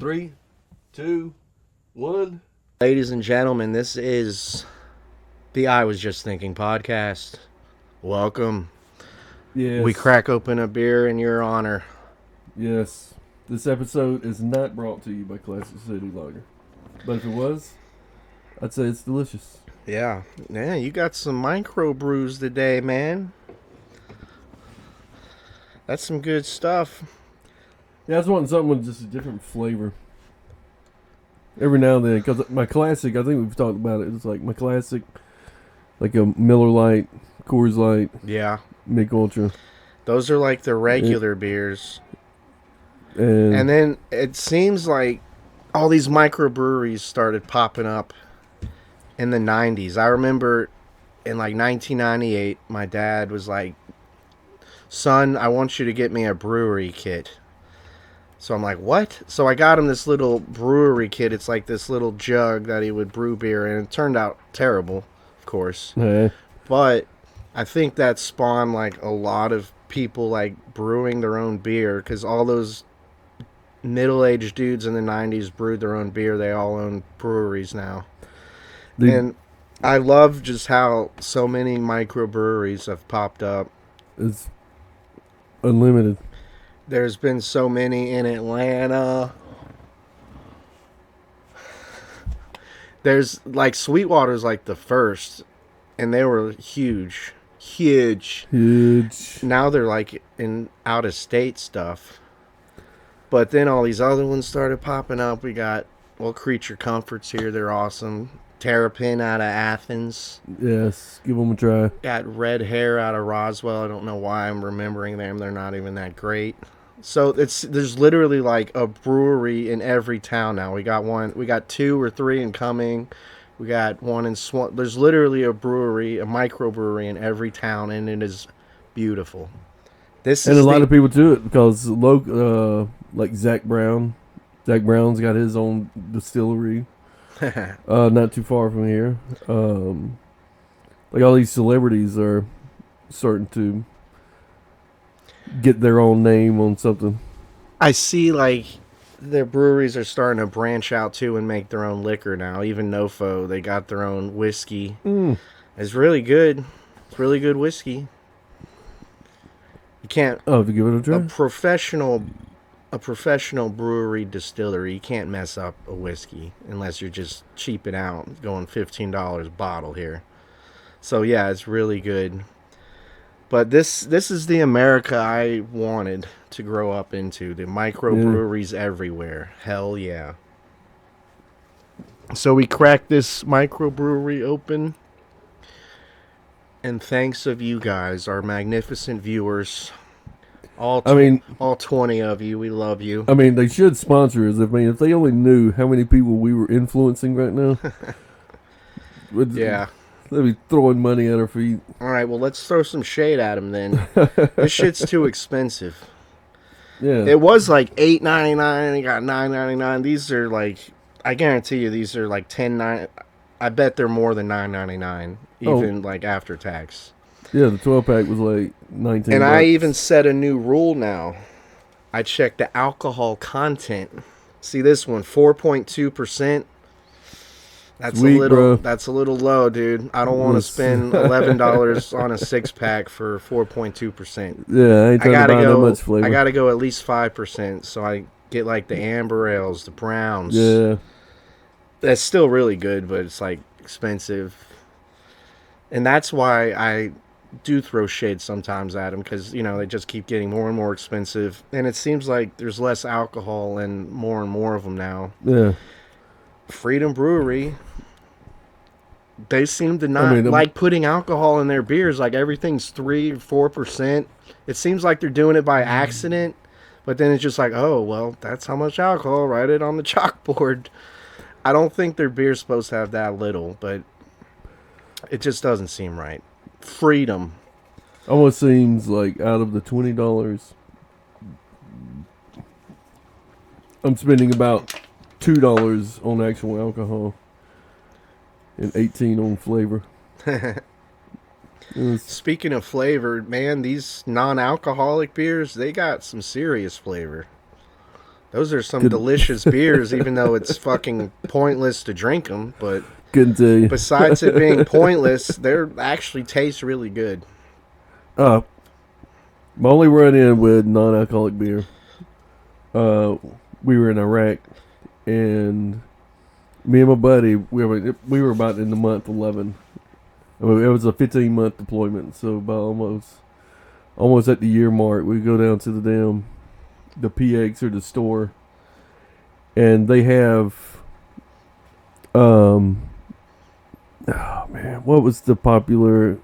Three, two, one. Ladies and gentlemen, this is the I Was Just Thinking podcast. Welcome. Yes. We crack open a beer in your honor. Yes. This episode is not brought to you by Classic City Lager. But if it was, I'd say it's delicious. Yeah, you got some micro brews today, man. That's some good stuff. Yeah, I was wanting something with just a different flavor. Every now and then, because my classic, I think we've talked about it, it's like my classic, like a Miller Lite, Coors Light, Yeah. Mick Ultra. Those are like the regular beers. And then it seems like all these microbreweries started popping up in the 90s. I remember in like 1998, my dad was like, "Son, I want you to get me a brewery kit." So I'm like, "What?" So I got him this little brewery kit. It's like this little jug that he would brew beer in. It turned out terrible, of course. But I think that spawned like a lot of people like brewing their own beer, because all those middle-aged dudes in the 90s brewed their own beer. They all own breweries now. And I love just how so many microbreweries have popped up. It's unlimited. There's been so many in Atlanta. There's like Sweetwater's like the first, and they were huge. Now they're like in out of state stuff. But then all these other ones started popping up. We got Creature Comforts here. They're awesome. Terrapin out of Athens. Yes, give them a try. Got Red Hair out of Roswell. I don't know why I'm remembering them. They're not even that great. So there's literally like a brewery in every town now. We got 2 or 3 in Cumming. We got one in Swan. There's literally a brewery, a microbrewery in every town, and it is beautiful. A lot of people do it because like Zach Brown's got his own distillery. Not too far from here. Like all these celebrities are starting to get their own name on something. I see like their breweries are starting to branch out too and make their own liquor now. Even Nofo, they got their own whiskey. It's really good. It's really good whiskey. You can't. Oh, to give it a try. A professional brewery distillery, you can't mess up a whiskey unless you're just cheaping out, going $15 a bottle here. So yeah, it's really good. But this is the America I wanted to grow up into. The microbreweries everywhere. Hell yeah. So we cracked this microbrewery open. And thanks of you guys, our magnificent viewers. All 20 of you, we love you. I mean, they should sponsor us. I mean, if they only knew how many people we were influencing right now. Yeah. They'd be throwing money at our feet. All right, well, let's throw some shade at them then. This shit's too expensive. Yeah. It was like $8.99 and it got $9.99. These are like, I guarantee you, these are like $10.99. I bet they're more than $9.99, even like after tax. Yeah, the 12-pack was like $19. And I even set a new rule now. I check the alcohol content. See this one, 4.2%. That's a little low, dude. I don't want to spend $11 on a 6-pack for 4.2%. Yeah, I ain't trying to buy that much flavor. I gotta go at least 5%, so I get like the amber ales, the browns. Yeah. That's still really good, but it's like expensive. And that's why I do throw shade sometimes at them, because they just keep getting more and more expensive, and it seems like there's less alcohol and more of them now. Yeah. Freedom Brewery, they seem to not like putting alcohol in their beers. Like everything's 3-4%. It seems like they're doing it by accident, but then it's just like, oh well, that's how much alcohol. Write it on the chalkboard. I don't think their beer's supposed to have that little, but it just doesn't seem right. Freedom. Almost seems like out of the $20, I'm spending about $2 on actual alcohol and $18 on flavor. Speaking of flavor, man, these non-alcoholic beers, they got some serious flavor. Those are some Good. delicious beers, even though it's fucking pointless to drink them. But Couldn't tell you. besides it being pointless, they actually taste really good. My only run in with non-alcoholic beer. We were in Iraq, and me and my buddy, we were about in the month 11. I mean, it was a 15-month deployment, so about almost at the year mark, we go down to the PX or the store, and they have, oh man, what was the popular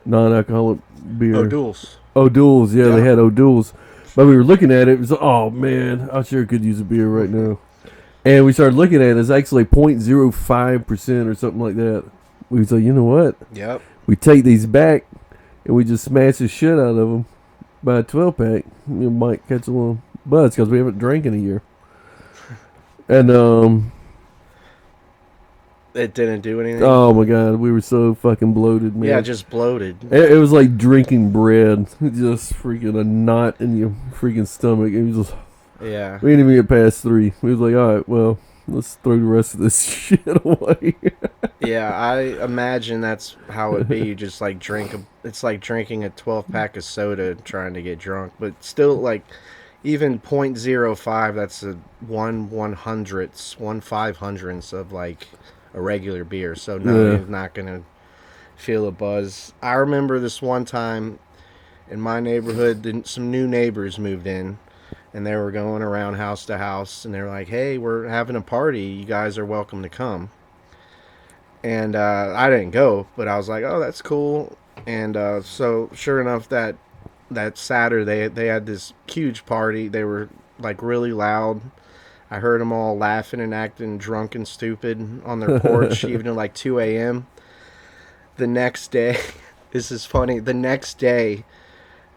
non-alcoholic beer? O'Doul's. O'Doul's, yeah, they Yeah. had O'Doul's. But we were looking at it, it was, oh man, I sure could use a beer right now. And we started looking at it, it's actually 0.05% or something like that. We was like, you know what? Yep. We take these back and we just smash the shit out of them by a 12-pack. You might catch a little buzz because we haven't drank in a year. And, It didn't do anything. oh my God, we were so fucking bloated, man. Yeah, just bloated. It was like drinking bread. Just freaking a knot in your freaking stomach. It was just, Yeah. we didn't even get past 3. We was like, all right, well, let's throw the rest of this shit away. Yeah, I imagine that's how it'd be. You just like it's like drinking a 12-pack of soda trying to get drunk. But still, like, even 0.05, that's a 1/500th of like a regular beer. So no, Yeah. you're not going to feel a buzz. I remember this one time in my neighborhood, some new neighbors moved in. And they were going around house to house, and they were like, "Hey, we're having a party. You guys are welcome to come." And I didn't go, but I was like, "Oh, that's cool." And so, sure enough, that Saturday they had this huge party. They were like really loud. I heard them all laughing and acting drunk and stupid on their porch, even at like 2 a.m. The next day, this is funny. The next day,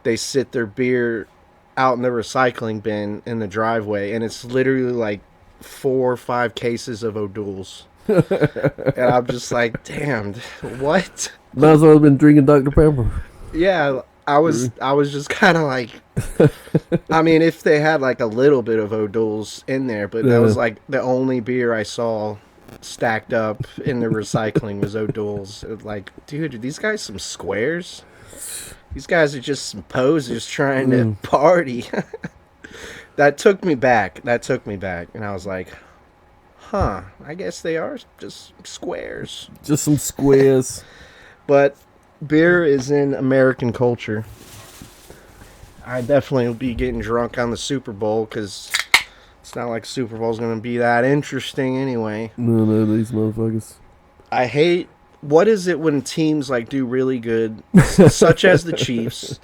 they sit their beer out in the recycling bin in the driveway, and it's literally like 4 or 5 cases of O'Doul's. And I'm just like, damn, what? Might as well have been drinking Dr. Pepper. Yeah, I was just kind of like, I mean, if they had like a little bit of O'Doul's in there, but that was like the only beer I saw stacked up in the recycling was O'Doul's. Like, dude, are these guys some squares? These guys are just some posers trying to party. That took me back. And I was like, huh, I guess they are just squares. Just some squares. But beer is in American culture. I definitely will be getting drunk on the Super Bowl because it's not like Super Bowl's going to be that interesting anyway. No, these motherfuckers. I hate... What is it when teams like do really good, such as the Chiefs?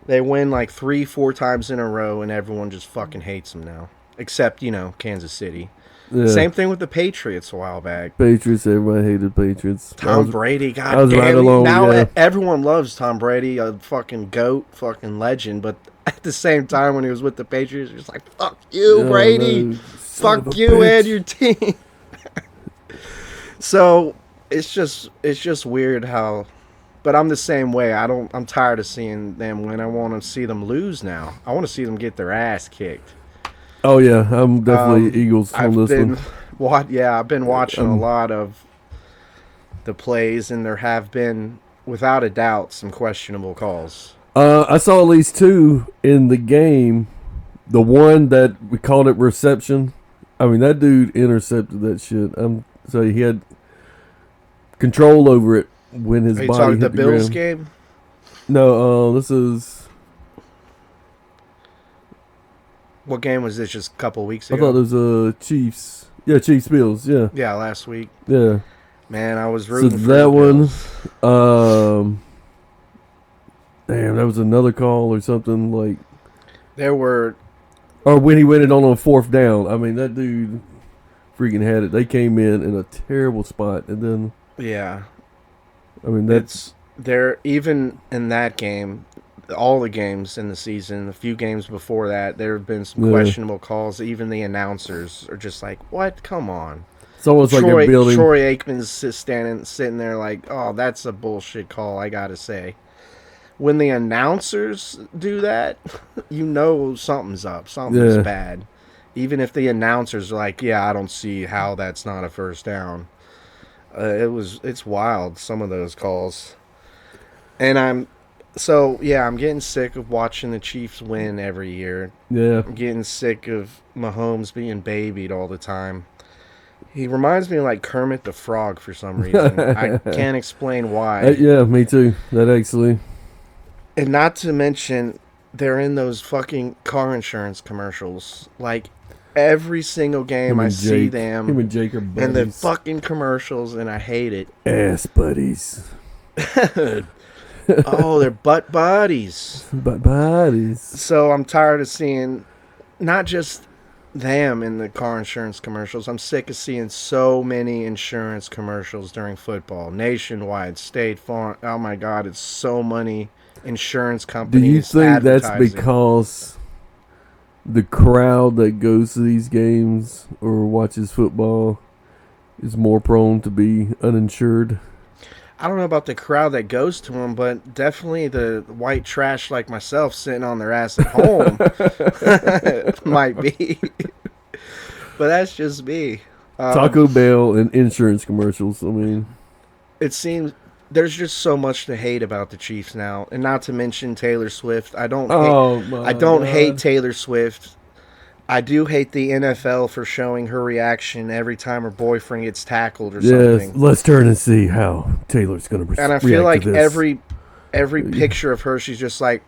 They win like 3-4 times in a row, and everyone just fucking hates them now. Except, Kansas City. Yeah. Same thing with the Patriots a while back. Patriots, everybody hated Patriots. Tom Brady, I god was right damn. along, Now yeah. everyone loves Tom Brady, a fucking GOAT, fucking legend. But at the same time, when he was with the Patriots, he was like, fuck you, Yeah, Brady. no, son of Fuck a you bitch. and your team. So... It's just weird how, but I'm the same way. I'm tired of seeing them win. I want to see them lose now. I want to see them get their ass kicked. Oh yeah, I'm definitely Eagles on this one. I've been watching a lot of the plays, and there have been, without a doubt, some questionable calls. I saw at least 2 in the game. The one that we called it reception. I mean, that dude intercepted that shit. So he had control over it when his Are you body talking hit the the Bills ground. game? No, this is. What game was this? Just a couple weeks I ago? thought it was Chiefs. Yeah, Chiefs Bills. Yeah, Yeah, last week. yeah. Man, I was So rooting for that the one, Bills. damn, that was another call or something like. There were... Or when he went it on 4th down. I mean, that dude freaking had it. They came in a terrible spot, and then. Yeah. I mean, that's. There, even in that game, all the games in the season, a few games before that, there have been some questionable calls. Even the announcers are just like, "What? Come on!" It's almost like they're building. Troy Aikman's sitting there like, "Oh, that's a bullshit call." I gotta say, when the announcers do that, you know something's up. Something's bad. Even if the announcers are like, yeah, I don't see how that's not a first down. It's wild, some of those calls. And I'm getting sick of watching the Chiefs win every year. Yeah. I'm getting sick of Mahomes being babied all the time. He reminds me of like Kermit the Frog for some reason. I can't explain why. Yeah, me too. That actually. And not to mention, they're in those fucking car insurance commercials. Like, every single game I see them. Him and Jake are buddies. And the fucking commercials, and I hate it. Ass buddies. Oh, they're butt buddies. Butt buddies. So I'm tired of seeing not just them in the car insurance commercials. I'm sick of seeing so many insurance commercials during football. Nationwide, State Farm. Oh my God, it's so many insurance companies. Do you think that's because the crowd that goes to these games or watches football is more prone to be uninsured? I don't know about the crowd that goes to them, but definitely the white trash like myself sitting on their ass at home might be. But that's just me. Taco Bell and insurance commercials. I mean, it seems there's just so much to hate about the Chiefs now, and not to mention Taylor Swift. I don't hate Taylor Swift. I do hate the NFL for showing her reaction every time her boyfriend gets tackled or something. Let's turn and see how Taylor's going to react. And I feel like every picture of her, she's just like,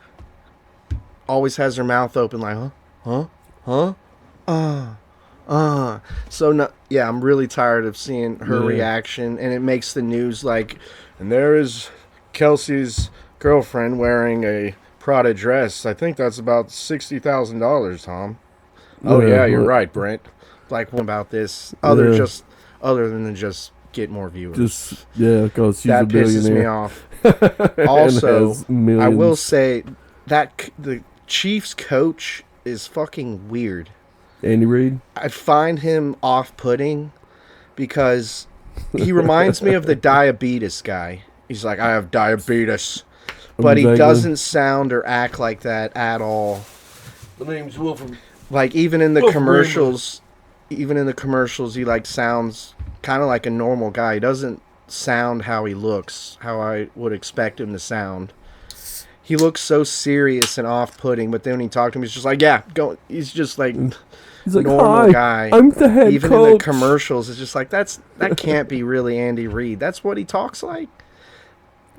always has her mouth open, like, So no, yeah, I'm really tired of seeing her reaction, and it makes the news like, and there is Kelsey's girlfriend wearing a Prada dress. I think that's about $60,000, Tom. Oh yeah, you're right, Brent. Like, what about this? Other than to just get more viewers. Because she's a billionaire. That pisses me off. Also, I will say that the Chiefs coach is fucking weird. Andy Reid? I find him off-putting because he reminds me of the diabetes guy. He's like, I have diabetes. But he doesn't sound or act like that at all. The name's Wilford. Like, even in the commercials, he like sounds kind of like a normal guy. He doesn't sound how he looks, how I would expect him to sound. He looks so serious and off-putting, but then when he talks to him, he's just like, yeah, go. He's just like, he's like, normal guy. I'm the head even coach. In the commercials, it's just like, that can't be really Andy Reid. That's what he talks like.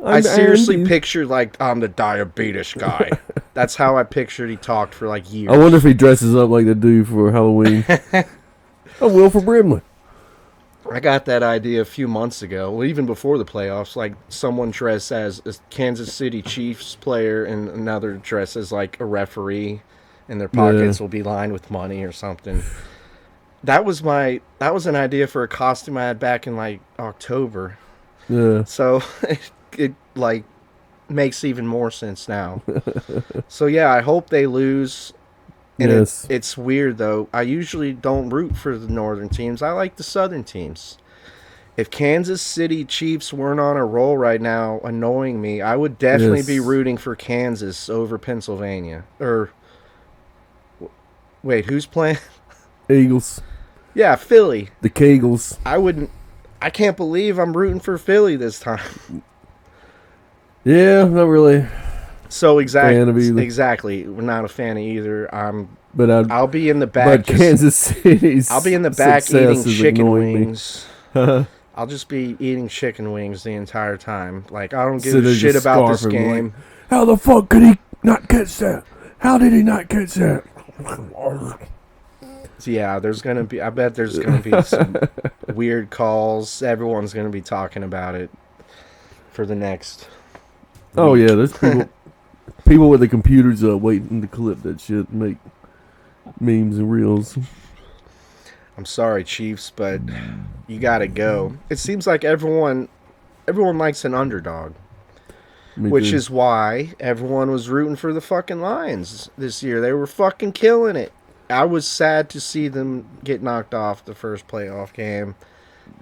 I seriously pictured, like, I'm the diabetes guy. That's how I pictured he talked for, like, years. I wonder if he dresses up like they do for Halloween. Wilford Brimley. I got that idea a few months ago, well, even before the playoffs. Like, someone dressed as a Kansas City Chiefs player and another dressed as, like, a referee, and their pockets will be lined with money or something. That was an idea for a costume I had back in, like, October. Yeah. So it like makes even more sense now. So yeah, I hope they lose. And it's weird though. I usually don't root for the northern teams. I like the southern teams. If Kansas City Chiefs weren't on a roll right now, annoying me, I would definitely be rooting for Kansas over Pennsylvania. Or wait, who's playing? Eagles. Yeah, Philly. The Kegels. I can't believe I'm rooting for Philly this time. Yeah, not really. So exactly, we're not a fan of either. I'll be in the back. But Kansas City's I'll be in the back eating chicken wings. I'll just be eating chicken wings the entire time. Like, I don't give a shit about this game. Like, how the fuck could he not catch that? How did he not catch that? So yeah, I bet there's gonna be some weird calls. Everyone's gonna be talking about it for the next. Oh yeah, there's people with the computers waiting to clip that shit and make memes and reels. I'm sorry, Chiefs, but you gotta go. It seems like everyone likes an underdog. Which is why everyone was rooting for the fucking Lions this year. They were fucking killing it. I was sad to see them get knocked off the first playoff game,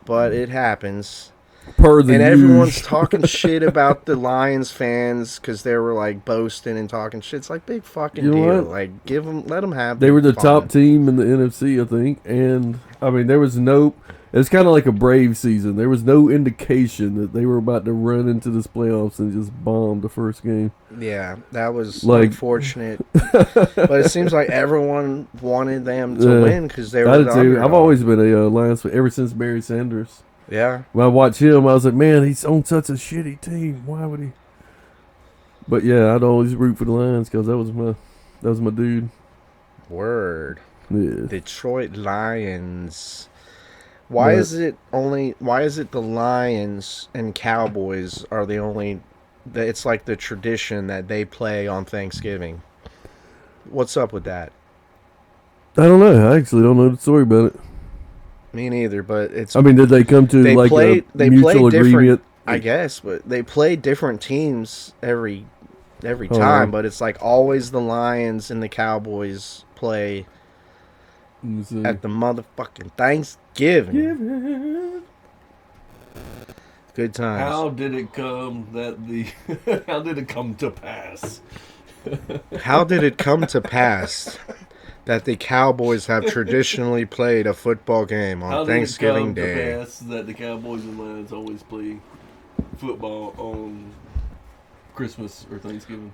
but it happens. Per the And everyone's usual. talking shit about the Lions fans because they were like boasting and talking shit. It's like big fucking You know deal. what? Like let them have They their were the top fun. team in the NFC, I think, and I mean there was no. It's kind of like a Brave season. There was no indication that they were about to run into this playoffs and just bomb the first game. Yeah, that was Like, unfortunate. But it seems like everyone wanted them to uh, win because they I were did the too. I've underdog. always been a Lions fan ever since Barry Sanders. Yeah. When I watched him, I was like, man, he's on such a shitty team. Why would he? But yeah, I'd always root for the Lions because that was my dude. Word. Yeah, Detroit Lions. but Why is it the Lions and Cowboys are the only it's like the tradition that they play on Thanksgiving? What's up with that? I don't know. I actually don't know the story about it. Me neither, but it's I mean, did they come to like a they play mutual different, agreement? I guess, but they play different teams every Oh, time, but it's like always the Lions and the Cowboys play let me see. at the motherfucking Thanksgiving. Give it. Good times. How did it come that the? How did it come to pass? How did it come to pass that the Cowboys have traditionally played a football game on How did it Thanksgiving come to Day? pass that the Cowboys and Lions always play football on Christmas or Thanksgiving?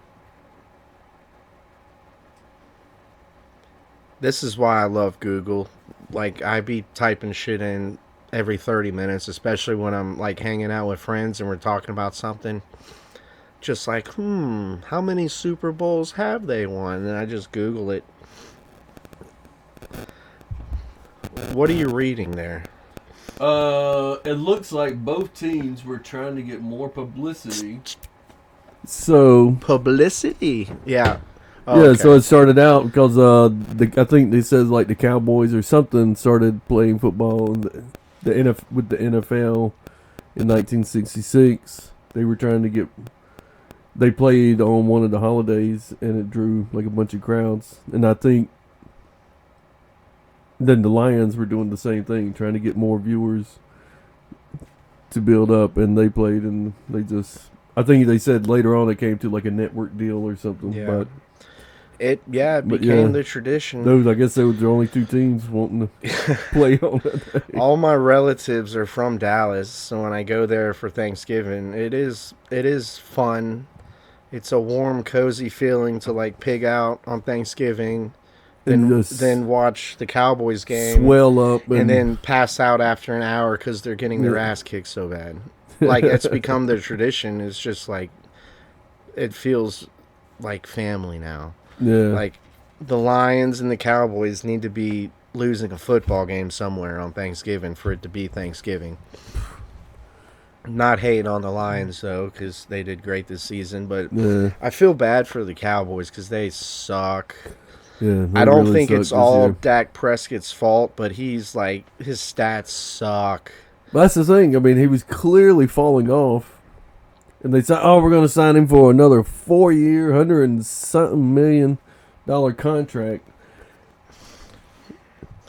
This is why I love Google. Like, I be typing shit in every 30 minutes, especially when I'm like hanging out with friends and we're talking about something. Just like, how many Super Bowls have they won? And I just Google it. What are you reading there? It looks like both teams were trying to get more publicity. So Publicity. Yeah. Oh, yeah, okay. so it started out because I think they said like the Cowboys or something started playing football in with the NFL in 1966. They were trying to get. They played on one of the holidays and it drew like a bunch of crowds. And I think then the Lions were doing the same thing, trying to get more viewers to build up. And they played and they just. I think they said later on it came to like a network deal or something. Yeah. But It But became yeah, the tradition. I guess they were the only two teams wanting to play on that day. All my relatives are from Dallas, so when I go there for Thanksgiving, it is fun. It's a warm, cozy feeling to like pig out on Thanksgiving, And then just watch the Cowboys game, swell up and and then pass out after an hour because they're getting their yeah. ass kicked so bad. Like it's become the tradition. It's just like it feels like family now. Yeah. Like the Lions and the Cowboys need to be losing a football game somewhere on Thanksgiving for it to be Thanksgiving. Not hating on the Lions though, because they did great this season, but Yeah. I feel bad for the Cowboys because they suck. Yeah. I They don't really think sucked it's this all year. Dak Prescott's fault, but he's like his stats suck. But that's the thing. I mean, he was clearly falling off. And they said, "Oh, we're going to sign him for another 4-year, $100 and something million contract."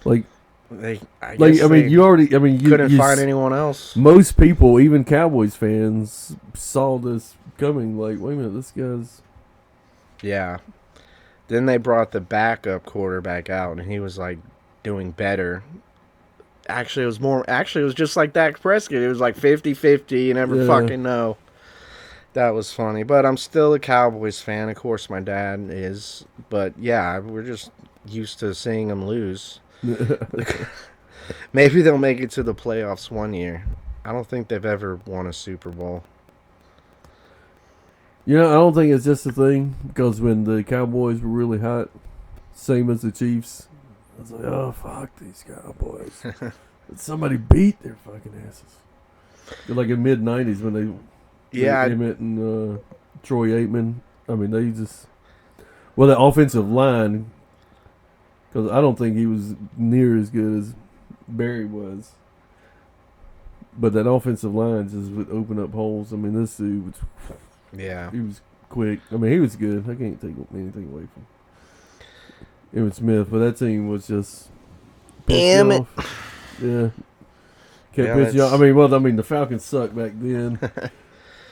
Like, I guess I mean, they you already. I mean, couldn't find anyone else. most people, even Cowboys fans, saw this coming. Like, wait a minute, this guy's. Yeah. Then they brought the backup quarterback out, and he was like doing better. Actually, it was just like Dak Prescott. It was like 50-50. You never Yeah. fucking know. That was funny. But I'm still a Cowboys fan. Of course, my dad is. But yeah, we're just used to seeing them lose. Maybe they'll make it to the playoffs one year. I don't think they've ever won a Super Bowl. You know, I don't think it's just a thing because when the Cowboys were really hot, same as the Chiefs, I was like, oh, fuck these Cowboys. But somebody beat their fucking asses. Like in mid-90s when they Yeah, Emmett and Troy Aikman. I mean, they just. Well, the offensive line, because I don't think he was near as good as Barry was. But that offensive line just would open up holes. I mean, this dude was. yeah. He was quick. I mean, he was good. I can't take anything away from Emmitt Smith, but that team was just pissed Emmett. off. Yeah. Kept Yeah, pitching. that's- I mean, the Falcons sucked back then,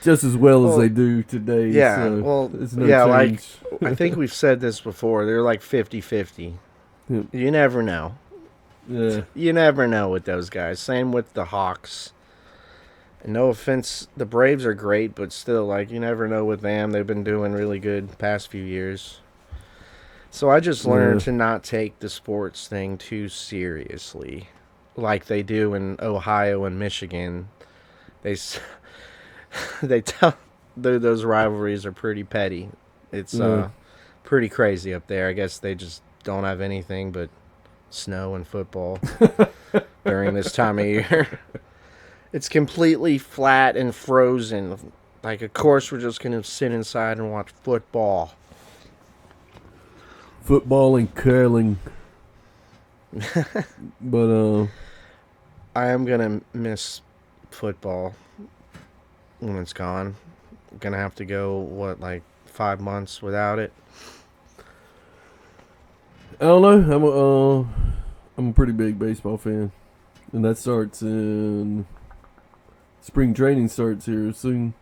just as well as Well, they do today. Yeah, So well, it's no yeah, like change. I think we've said this before. They're like 50-50. Yep. You never know. Yeah, You never know with those guys. Same with the Hawks. And no offense, the Braves are great, but still, like, you never know with them. They've been doing really good the past few years. So I just learned to not take the sports thing too seriously, like they do in Ohio and Michigan. They they tell those rivalries are pretty petty. It's pretty crazy up there. I guess they just don't have anything but snow and football during this time of year. It's completely flat and frozen. Like, of course, we're just gonna sit inside and watch football. football and curling. But I am gonna miss football when it's gone. I'm gonna have to go like 5 months without it. I don't know. I'm a pretty big baseball fan, and that starts in spring training starts here soon.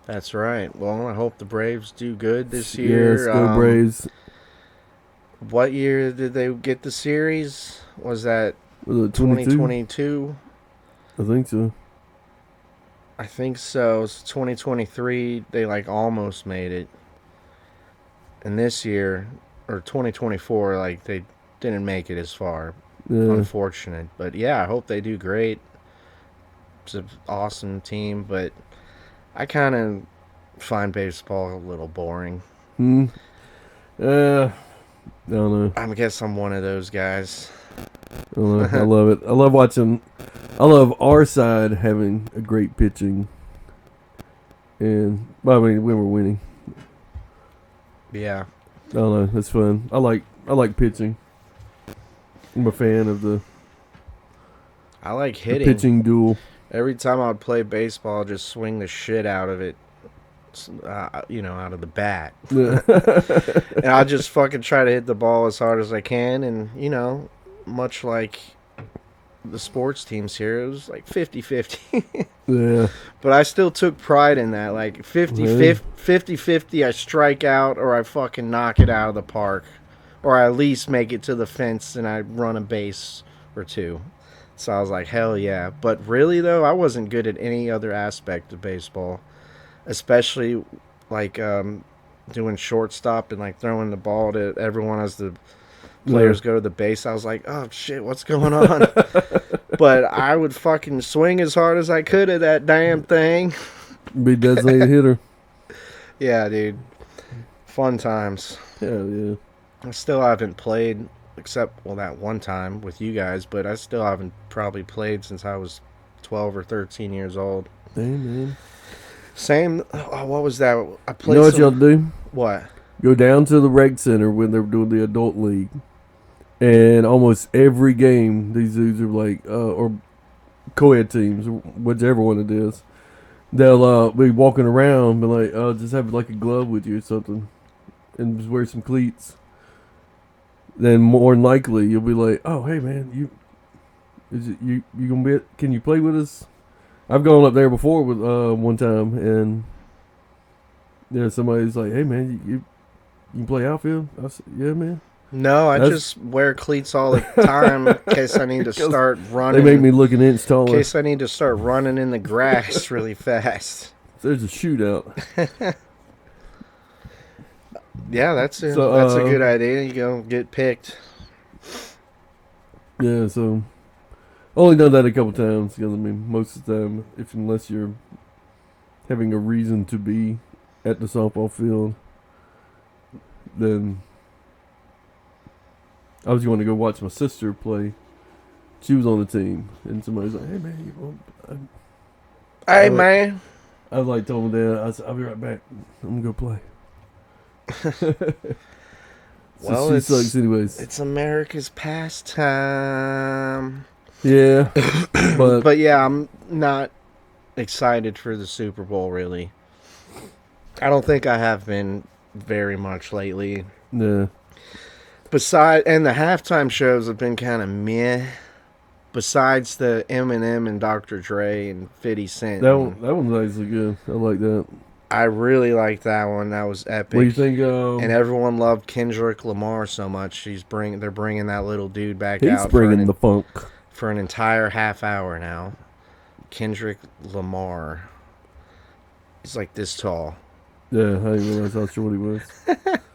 That's right. Well, I hope the Braves do good this Yes, year. go Braves. What year did they get the series? Was that Was it 22? 2022? I think so. I think so. It's 2023. They like almost made it. And this year, or 2024, like they didn't make it as far. Yeah. Unfortunate. But yeah, I hope they do great. It's an awesome team, but I kind of find baseball a little boring. I don't know. I guess I'm one of those guys. I don't know. I love it. I love watching. I love our side having a great pitching. And, well, I mean, when we're winning. Yeah. I don't know. It's fun. I like pitching. I'm a fan of the I like the hitting. pitching duel. Every time I'd play baseball, I'd just swing the shit out of it. Out of the bat. Yeah. And I'll just fucking try to hit the ball as hard as I can. And, much like the sports teams here, it was like 50-50. Yeah. But I still took pride in that. Like 50-50, I strike out or I fucking knock it out of the park. Or I at least make it to the fence and I run a base or two. So I was like, hell yeah. But really, though, I wasn't good at any other aspect of baseball. Especially, like, doing shortstop and, like, throwing the ball to everyone as the players go to the base. I was like, oh, shit, what's going on? But I would fucking swing as hard as I could at that damn thing. Be designated hitter. Yeah, dude. Fun times. Hell yeah. I still haven't played, except, that one time with you guys, but I still haven't probably played since I was 12 or 13 years old. Hey, man. Same, what was that? I played You know what y'all do? What? Go down to the rec center when they're doing the adult league. And almost every game, these dudes are like, or co-ed teams, whichever one it is, they'll be walking around, be like, just have like a glove with you or something, and just wear some cleats. Then more than likely you'll be like, oh hey man, you gonna be? Can you play with us? I've gone up there before with one time, and somebody's like, hey man, you can play outfield? I said, yeah man. No, I just wear cleats all the time in case I need to start running. They make me look an inch taller. In case I need to start running in the grass really fast. There's a shootout. Yeah, that's a good idea. You go get picked. Yeah, so only done that a couple times. Because I mean, most of the time, unless you're having a reason to be at the softball field, then I was going to go watch my sister play. She was on the team, and somebody's like, "Hey man, you want?" Hey man, I was like, told my dad, I said, "I'll be right back. I'm gonna go play." So she sucks anyways. It's America's pastime. Yeah, but yeah, I'm not excited for the Super Bowl. Really, I don't think I have been very much lately. Yeah. And the halftime shows have been kind of meh. besides the Eminem and Dr. Dre and 50 Cent. That one's actually good. I like that. I really liked that one. That was What do you epic. think? And everyone loved Kendrick Lamar so much. They're bringing that little dude back He's out bringing the funk. for an entire half hour now. Kendrick Lamar. He's like this tall. Yeah, I didn't realize how short he was.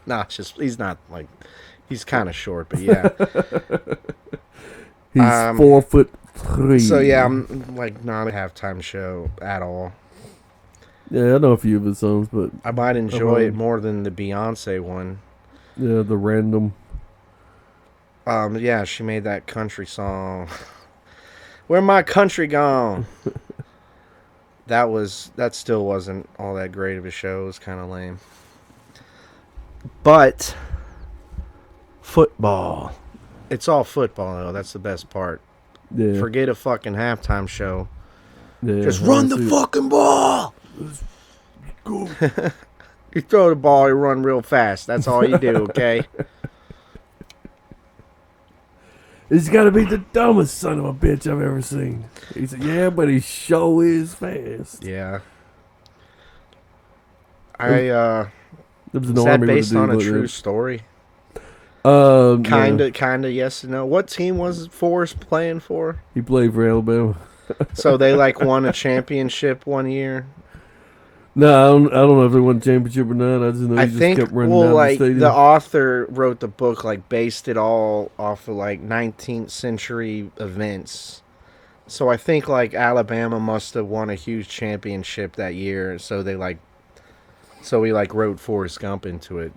Nah, he's not like, he's kind of short, but yeah. He's 4'3". So yeah, I'm like not a halftime show at all. Yeah, I know a few of his songs, but I might enjoy it more than the Beyonce one. Yeah, the random. Yeah, she made that country song. Where my country gone? That still wasn't all that great of a show. It was kind of lame. But football. It's all football though. That's the best part. Yeah. Forget a fucking halftime show. Yeah, Just run the fucking ball. Go. You throw the ball, you run real fast. That's all you do, okay? He's got to be the dumbest son of a bitch I've ever seen. He said, yeah, but he sure is fast. Yeah. There was an Is that army with based dude on a like true that. story? Yeah. Kinda, yes and no. What team was Forrest playing for? He played for Alabama. So they like won a championship one year. No, I don't know if they won a championship or not. I just know I he just think kept running down like the stadium. the author wrote the book, like based it all off of like 19th century events. So I think like Alabama must have won a huge championship that year. So he wrote Forrest Gump into it.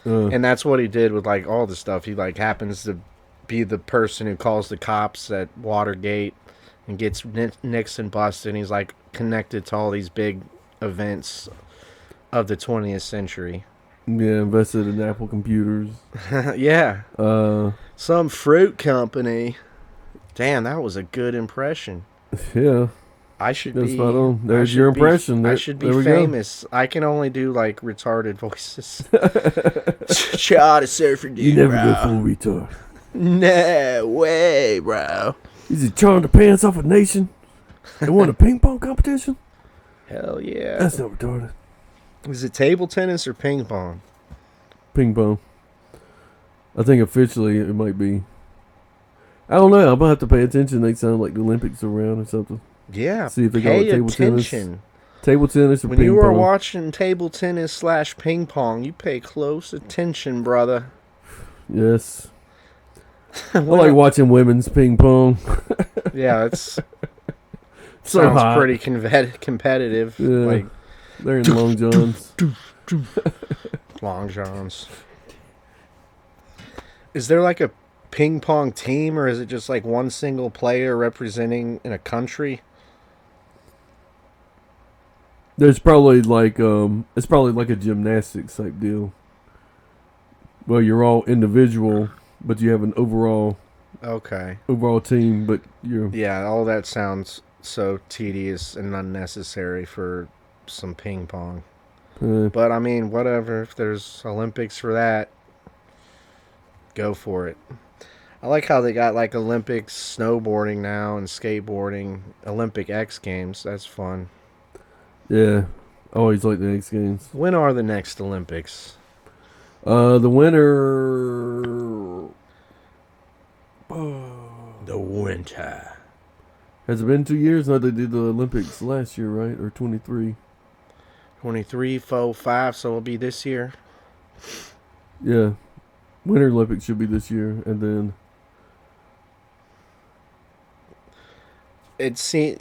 And that's what he did with like all the stuff. He like happens to be the person who calls the cops at Watergate and gets Nixon busted. And he's like connected to all these big events of the 20th century. Yeah, invested in Apple computers. Yeah. Uh, Some fruit company. Damn, that was a good impression. yeah, I should that's be. spot on. I There's should your be- impression. I There- should there be we go. famous. I can only do like retarded voices. Shot a surfer dude, You never bro. go full retard. No way, bro. Is he charring the pants off a nation? They won a ping pong competition? Hell yeah. That's not retarded. Is it table tennis or ping pong? Ping pong. I think officially it might be. I don't know. I'm gonna have to pay attention next time, like the Olympics are around or something. Yeah. See if they got pay like table tennis. attention. Table tennis or When ping you are pong. watching table tennis / ping pong, you pay close attention, brother. Yes. I like watching women's ping pong. Yeah, it's So sounds hot. pretty competitive. Yeah. Like They're in long johns. Long Johns. Is there like a ping pong team, or is it just like one single player representing in a country? There's probably like it's probably like a gymnastics type deal. Well, you're all individual, but you have an overall Okay. team. But you're Yeah, all that sounds so tedious and unnecessary for some ping pong. But I mean, whatever. If there's Olympics for that, go for it. I like how they got like Olympics snowboarding now and skateboarding, Olympic X Games. That's fun. yeah. I always like the X Games. When are the next Olympics? The winner. The winter. Has it been 2 years? No, they did the Olympics last year, right? Or 23? 23, 4, 5, so it'll be this year. Yeah. Winter Olympics should be this year, and then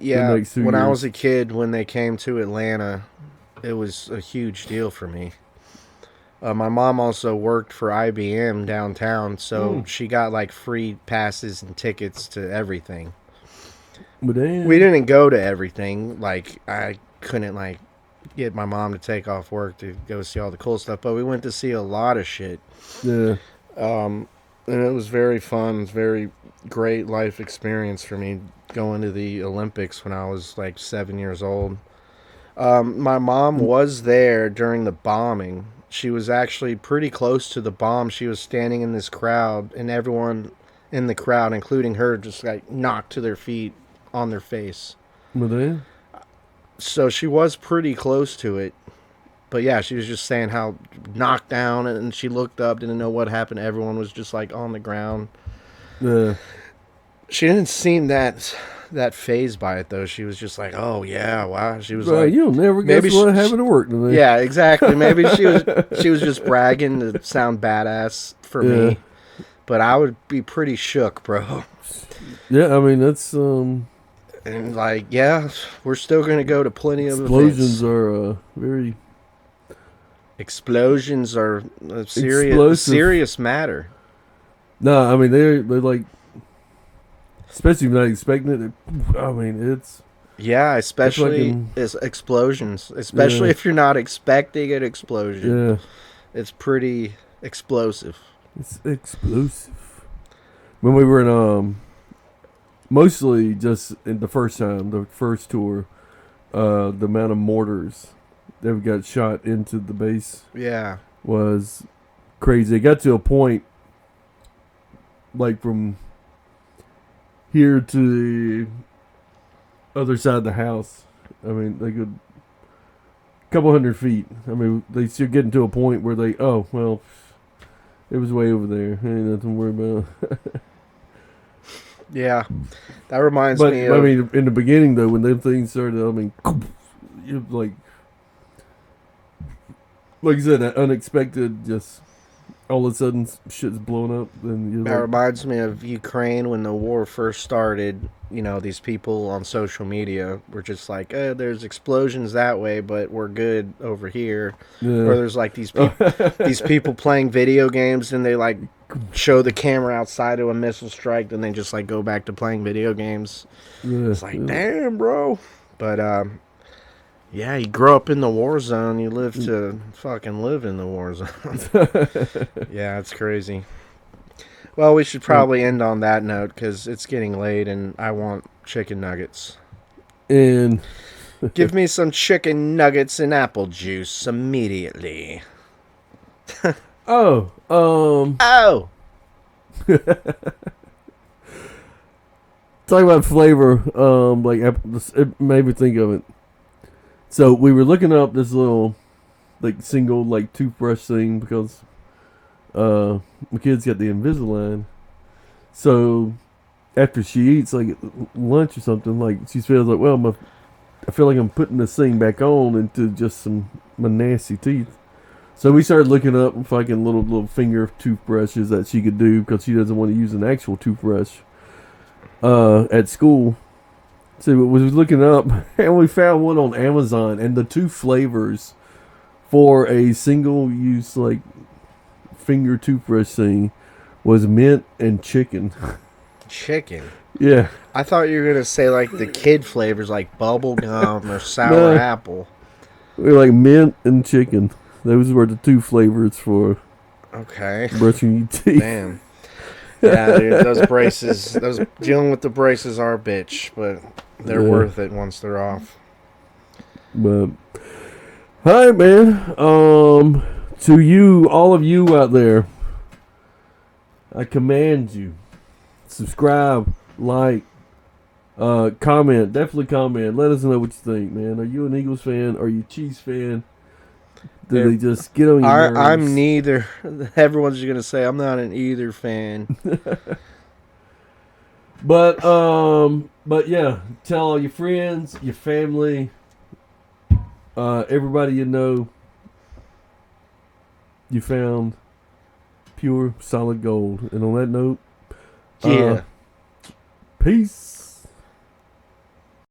Yeah, next 2 when I years. was a kid, when they came to Atlanta, it was a huge deal for me. My mom also worked for IBM downtown, so she got like free passes and tickets to everything. but then We didn't go to everything. Like, I couldn't like get my mom to take off work to go see all the cool stuff, but we went to see a lot of shit. Yeah. And it was very fun. It was very great life experience for me going to the Olympics when I was like 7 years old. My mom was there during the bombing. She was actually pretty close to the bomb. She was standing in this crowd, and everyone in the crowd, including her, just like knocked to their feet on their face. But then, So she was pretty close to it. But yeah, she was just saying how knocked down, and she looked up, didn't know what happened. Everyone was just like on the ground. uh, She didn't seem that phased by it though. She was just like, "Oh yeah, wow." She was bro, like, you'll never guess maybe what she- happened to work today. "Yeah, exactly." Maybe she was just bragging to sound badass for Yeah. me. But I would be pretty shook, bro. Yeah, I mean that's And like, yeah, we're still gonna go to plenty of explosions events. are very Explosions are a Explosive. serious matter. no. I mean they're like, especially if you're not expecting it. I mean it's Yeah, especially fucking- is explosions. Especially Yeah. if you're not expecting an explosion. yeah, It's pretty explosive. it's explosive. When we were in mostly just in the first tour, the amount of mortars that we got shot into the base Yeah. was crazy. It got to a point, like from here to the other side of the house. I mean, they could couple 100 feet. I mean, they still getting to a point where they, oh well, it was way over there. Ain't nothing to worry about. Yeah. That reminds But me I of mean, in the beginning though, when them things started, I mean, you like you said, that unexpected, just all of a sudden shit's blown up, and you're that like, reminds me of Ukraine when the war first started. You know, these people on social media were just like, there's explosions that way, but we're good over here. Or yeah, there's like these people playing video games, and they like show the camera outside of a missile strike, then they just like go back to playing video games. yeah, It's like, yeah. damn, bro. But yeah, you grow up in the war zone, you live to fucking live in the war zone. Yeah, it's crazy. Well, we should probably end on that note because it's getting late and I want chicken nuggets. And Give me some chicken nuggets and apple juice immediately. oh, Oh! talking about flavor, it made me think of it. So we were looking up this little, like, single, like, toothbrush thing because my kid's got the Invisalign. So after she eats, like, lunch or something, like, she feels like, well, I feel like I'm putting this thing back on into just my nasty teeth. So we started looking up fucking little finger toothbrushes that she could do because she doesn't want to use an actual toothbrush at school. So we was looking up and we found one on Amazon, and the two flavors for a single use like finger toothbrush thing was mint and chicken. Chicken. Yeah. I thought you were going to say like the kid flavors like bubble gum or sour No. apple. We were like mint and chicken. Those were the two flavors for Okay. brushing your teeth. Damn. Yeah, dude, those braces, dealing with the braces are a bitch, but they're Yeah. worth it once they're off. But hi, man. To you, all of you out there, I command you, subscribe, like, comment. Definitely comment. Let us know what you think, man. Are you an Eagles fan? Are you a Chiefs fan? Do they just get on your nerves? I'm neither. Everyone's just gonna say I'm not an either fan. But yeah, tell all your friends, your family, everybody you know, you found pure solid gold. And on that note, Yeah. peace.